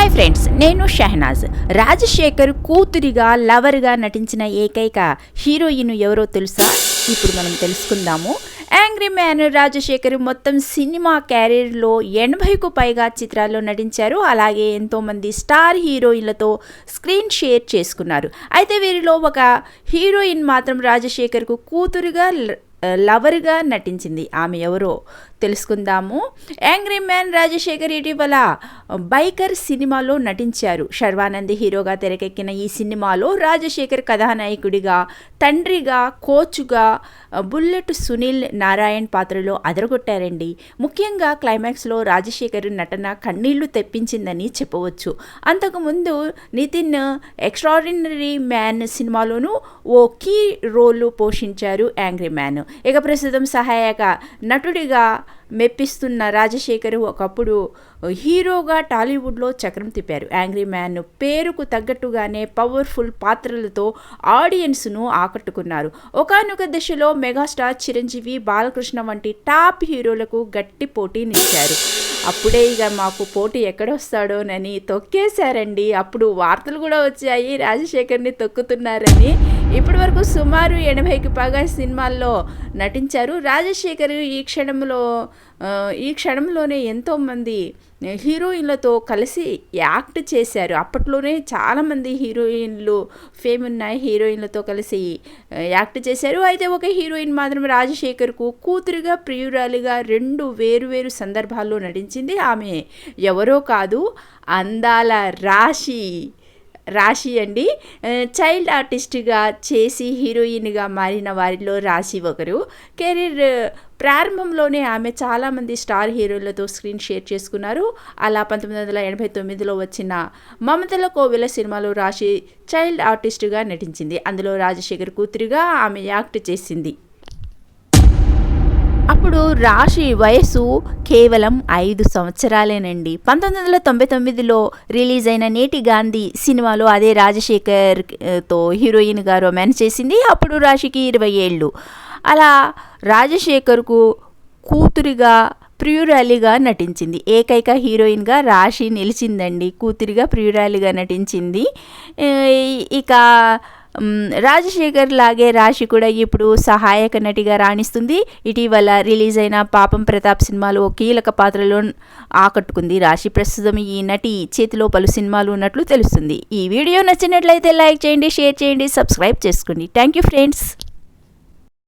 Hi friends, నేను షెహనాజ్. రాజశేఖర్ కూతురిగా లవర్గా నటించిన ఏకైక హీరోయిన్ ఎవరో తెలుసా? ఇప్పుడు మనం తెలుసుకుందాము. యాంగ్రీ మ్యాన్ రాజశేఖర్ మొత్తం సినిమా క్యారియర్లో 80కు పైగా చిత్రాల్లో నటించారు. అలాగే ఎంతోమంది స్టార్ హీరోయిన్లతో స్క్రీన్ షేర్ చేసుకున్నారు. అయితే వీరిలో ఒక హీరోయిన్ మాత్రం రాజశేఖర్కు కూతురుగా లవర్గా నటించింది. ఆమె ఎవరో తెలుసుకుందాము. యాంగ్రీ మ్యాన్ రాజశేఖర్ ఇటీవల బైకర్ సినిమాలో నటించారు. శర్వానంద్ హీరోగా తెరకెక్కిన ఈ సినిమాలో రాజశేఖర్ కథానాయకుడిగా, తండ్రిగా, కోచ్గా బుల్లెట్ సునీల్ నారాయణ్ పాత్రలో అదరగొట్టారండి. ముఖ్యంగా క్లైమాక్స్లో రాజశేఖర్ నటన కన్నీళ్లు తెప్పించిందని చెప్పవచ్చు. అంతకుముందు నితిన్ ఎక్స్ట్రాడినరీ మ్యాన్ సినిమాలోనూ ఓ కీ రోల్ పోషించారు యాంగ్రీ మ్యాన్. ఇక ప్రస్తుతం సహాయక నటుడిగా మెప్పిస్తున్న రాజశేఖర్ ఒకప్పుడు హీరోగా టాలీవుడ్లో చక్రం తిప్పారు. యాంగ్రీ మ్యాన్ పేరుకు తగ్గట్టుగానే పవర్ఫుల్ పాత్రలతో ఆడియన్స్ను ఆకట్టుకున్నారు. ఒకానొక దశలో మెగాస్టార్ చిరంజీవి, బాలకృష్ణ వంటి టాప్ హీరోలకు గట్టి పోటీనిచ్చారు. అప్పుడే ఇక మాకు పోటీ ఎక్కడొస్తాడోనని తొక్కేశారండి. అప్పుడు వార్తలు కూడా వచ్చాయి, రాజశేఖర్ని తొక్కుతున్నారని. ఇప్పటి వరకు సుమారు 80కి పైగా సినిమాల్లో నటించారు రాజశేఖర్. ఈ క్షణంలోనే ఎంతోమంది హీరోయిన్లతో కలిసి యాక్ట్ చేశారు. అప్పట్లోనే చాలామంది హీరోయిన్లు ఫేమ్ ఉన్నాయి, హీరోయిన్లతో కలిసి యాక్ట్ చేశారు. అయితే ఒక హీరోయిన్ మాత్రం రాజశేఖర్కు కూతురుగా, ప్రియురాలిగా 2 వేరువేరు సందర్భాల్లో నటించింది. ఆమె ఎవరో కాదు, అందాల రాశి అండి. చైల్డ్ ఆర్టిస్ట్గా చేసి హీరోయిన్గా మారిన వారిలో రాశి ఒకరు. కెరీర్ ప్రారంభంలోనే ఆమె చాలామంది స్టార్ హీరోలతో స్క్రీన్ షేర్ చేసుకున్నారు. అలా 1989లో వచ్చిన మమతల కోవెల సినిమాలో రాశి చైల్డ్ ఆర్టిస్ట్గా నటించింది. అందులో రాజశేఖర్ కూతురిగా ఆమె యాక్ట్ చేసింది. అప్పుడు రాశి వయసు కేవలం 5 సంవత్సరాలేనండి. 1999లో రిలీజ్ అయిన నేటి గాంధీ సినిమాలో అదే రాజశేఖర్తో హీరోయిన్గా రొమాన్స్ చేసింది. అప్పుడు రాశికి 20 ఏళ్ళు. అలా రాజశేఖర్కు కూతురిగా, ప్రియురాలిగా నటించింది. ఏకైక హీరోయిన్గా రాశి నిలిచిందండి. కూతురిగా, ప్రియురాలిగా నటించింది. ఇక రాజశేఖర్ లాగే రాశి కూడా ఇప్పుడు సహాయక నటిగా రాణిస్తుంది. ఇటీవల రిలీజ్ అయిన పాపం ప్రతాప్ సినిమాలో కీలక పాత్రలో ఆకట్టుకుంది రాశి. ప్రస్తుతం ఈ నటి చేతిలో పలు సినిమాలు ఉన్నట్లు తెలుస్తుంది. ఈ వీడియో నచ్చినట్లయితే లైక్ చేయండి, షేర్ చేయండి, సబ్స్క్రైబ్ చేసుకోండి. Thank you friends.